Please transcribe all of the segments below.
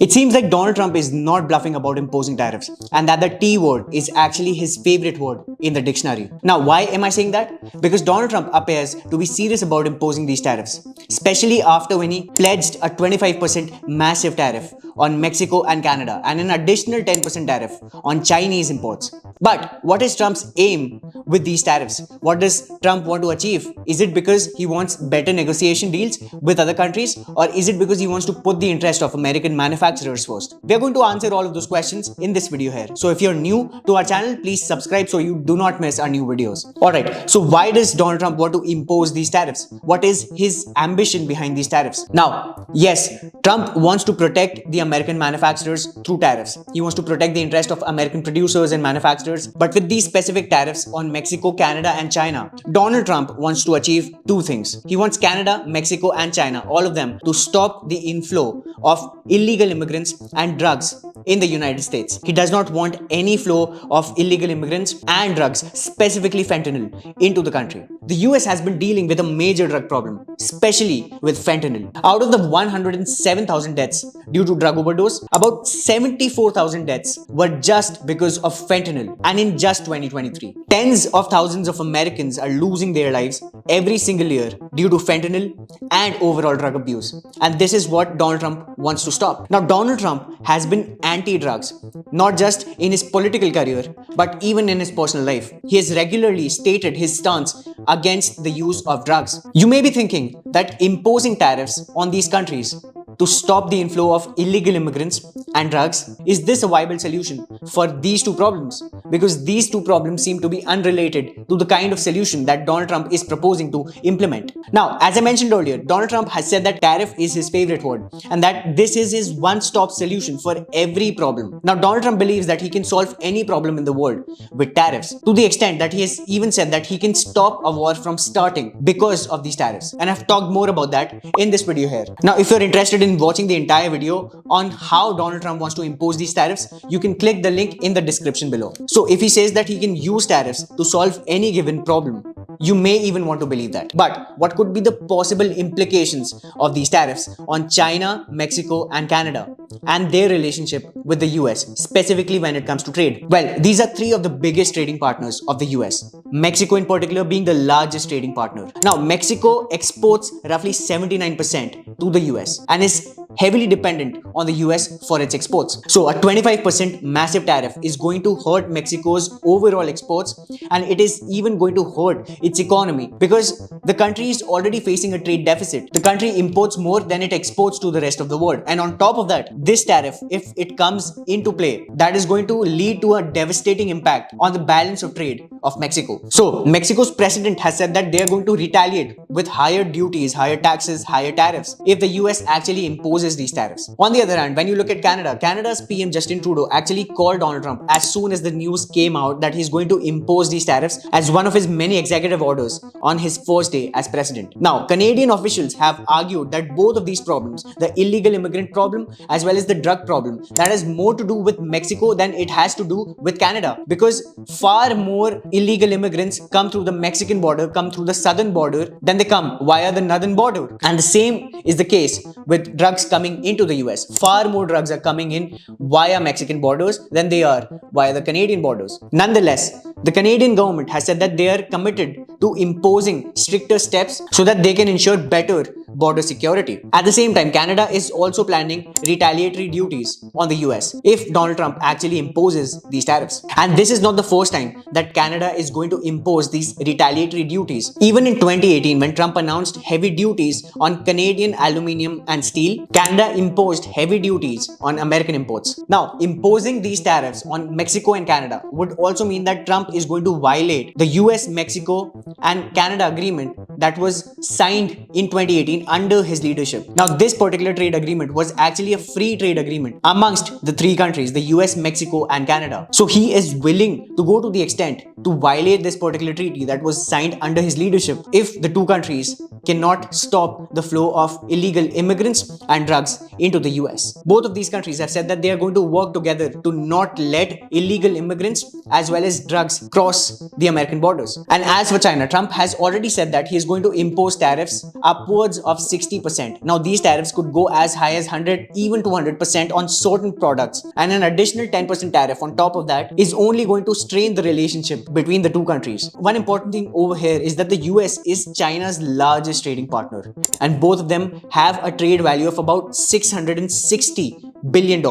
It seems like Donald Trump is not bluffing about imposing tariffs and that the T word is actually his favorite word in the dictionary. Now, why am I saying that? Because Donald Trump appears to be serious about imposing these tariffs, especially after when he pledged a 25% massive tariff on Mexico and Canada and an additional 10% tariff on Chinese imports. But what is Trump's aim with these tariffs? What does Trump want to achieve? Is it because he wants better negotiation deals with other countries, or is it because he wants to put the interest of American manufacturers first? We are going to answer all of those questions in this video here. So if you're new to our channel, please subscribe so you do not miss our new videos. Alright, so why does Donald Trump want to impose these tariffs? What is his ambition behind these tariffs? Now, yes, Trump wants to protect the American manufacturers through tariffs. He wants to protect the interest of American producers and manufacturers. But with these specific tariffs on Mexico, Canada, and China, Donald Trump wants to achieve two things. He wants Canada, Mexico, and China, all of them, to stop the inflow of illegal immigrants and drugs in the United States. He does not want any flow of illegal immigrants and drugs, specifically fentanyl, into the country. The US has been dealing with a major drug problem, especially with fentanyl. Out of the 107,000 deaths due to drug overdose, about 74,000 deaths were just because of fentanyl. And in just 2023, tens of thousands of Americans are losing their lives every single year due to fentanyl and overall drug abuse. And this is what Donald Trump wants to stop. Now, Donald Trump has been anti-drugs, not just in his political career, but even in his personal life. He has regularly stated his stance against the use of drugs. You may be thinking that imposing tariffs on these countries to stop the inflow of illegal immigrants and drugs, is this a viable solution for these two problems? Because these two problems seem to be unrelated to the kind of solution that Donald Trump is proposing to implement. Now, as I mentioned earlier, Donald Trump has said that tariff is his favorite word and that this is his one-stop solution for every problem. Now, Donald Trump believes that he can solve any problem in the world with tariffs, to the extent that he has even said that he can stop a war from starting because of these tariffs. And I've talked more about that in this video here. Now, if you're interested in watching the entire video on how Donald Trump wants to impose these tariffs, you can click the link in the description below. So if he says that he can use tariffs to solve any given problem, you may even want to believe that. But what could be the possible implications of these tariffs on China, Mexico, and Canada and their relationship with the US, specifically when it comes to trade? Well, these are three of the biggest trading partners of the US, Mexico in particular being the largest trading partner. Now, Mexico exports roughly 79% to the US and is heavily dependent on the US for its exports. So a 25% massive tariff is going to hurt Mexico's overall exports, and it is even going to hurt its economy because the country is already facing a trade deficit. The country imports more than it exports to the rest of the world. And on top of that, this tariff, if it comes into play, that is going to lead to a devastating impact on the balance of trade of Mexico. So Mexico's president has said that they are going to retaliate with higher duties, higher taxes, higher tariffs if the US actually imposes these tariffs. On the other hand, when you look at Canada, Canada's PM Justin Trudeau actually called Donald Trump as soon as the news came out that he's going to impose these tariffs as one of his many executive orders on his first day as president. Now, Canadian officials have argued that both of these problems, the illegal immigrant problem as well as the drug problem, that has more to do with Mexico than it has to do with Canada, because far more illegal immigrants come through the Mexican border, come through the southern border, than they come via the northern border. And the same is the case with drugs coming into the US. Far more drugs are coming in via Mexican borders than they are via the Canadian borders. Nonetheless, the Canadian government has said that they are committed to imposing stricter steps so that they can ensure better border security. At the same time, Canada is also planning retaliatory duties on the US if Donald Trump actually imposes these tariffs. And this is not the first time that Canada is going to impose these retaliatory duties. Even in 2018, when Trump announced heavy duties on Canadian aluminium and steel, Canada imposed heavy duties on American imports. Now, imposing these tariffs on Mexico and Canada would also mean that Trump is going to violate the US, Mexico, and Canada agreement that was signed in 2018 under his leadership. Now, this particular trade agreement was actually a free trade agreement amongst the three countries, the US, Mexico, and Canada. So he is willing to go to the extent to violate this particular treaty that was signed under his leadership if the two countries cannot stop the flow of illegal immigrants and drugs into the US. Both of these countries have said that they are going to work together to not let illegal immigrants as well as drugs cross the American borders. And as for China, Trump has already said that he is going to impose tariffs upwards of 60%. Now, these tariffs could go as high as 100, even 200% on certain products. And an additional 10% tariff on top of that is only going to strain the relationship between the two countries. One important thing over here is that the US is China's largest trading partner, and both of them have a trade value of about $660 billion.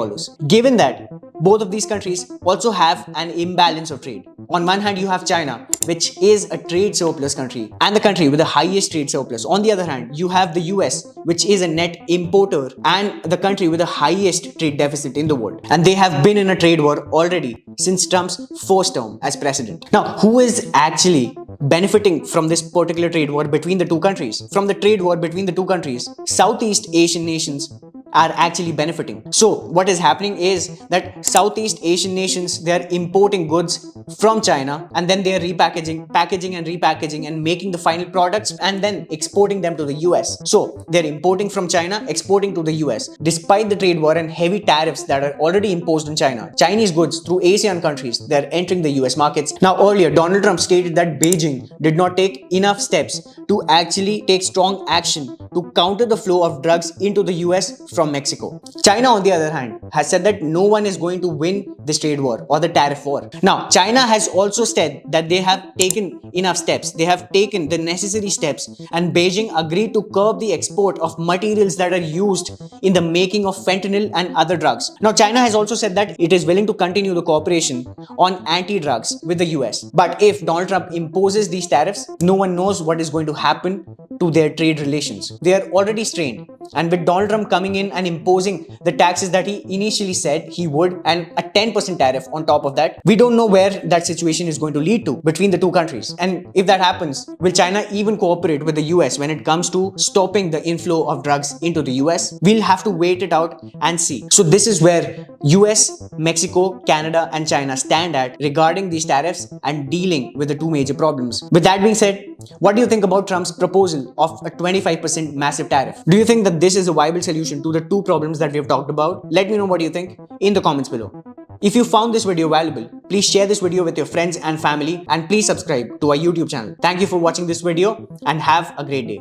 Given that both of these countries also have an imbalance of trade. On one hand, you have China, which is a trade surplus country and the country with the highest trade surplus. On the other hand, you have the US, which is a net importer and the country with the highest trade deficit in the world. And they have been in a trade war already since Trump's first term as president. Now, who is actually benefiting from this particular trade war between the two countries? From the trade war between the two countries, Southeast Asian nations are actually benefiting. So what is happening is that Southeast Asian nations, they are importing goods from China and then they are packaging and repackaging and making the final products and then exporting them to the US. So they're importing from China, exporting to the US. Despite the trade war and heavy tariffs that are already imposed on China, Chinese goods through ASEAN countries, they're entering the US markets. Now earlier, Donald Trump stated that Beijing did not take enough steps to actually take strong action to counter the flow of drugs into the US from Mexico. China, on the other hand, has said that no one is going to win this trade war or the tariff war. Now, China has also said that they have taken enough steps. They have taken the necessary steps, and Beijing agreed to curb the export of materials that are used in the making of fentanyl and other drugs. Now, China has also said that it is willing to continue the cooperation on anti-drugs with the US. But if Donald Trump imposes these tariffs, no one knows what is going to happen to their trade relations. They are already strained. And with Donald Trump coming in and imposing the taxes that he initially said he would and a 10% tariff on top of that, we don't know where that situation is going to lead to between the two countries. And if that happens, will China even cooperate with the US when it comes to stopping the inflow of drugs into the US? We'll have to wait it out and see. So this is where US, Mexico, Canada and China stand at regarding these tariffs and dealing with the two major problems. With that being said, what do you think about Trump's proposal of a 25% massive tariff? Do you think that this is a viable solution to the two problems that we have talked about? Let me know what you think in the comments below. If you found this video valuable, please share this video with your friends and family and please subscribe to our YouTube channel. Thank you for watching this video and have a great day.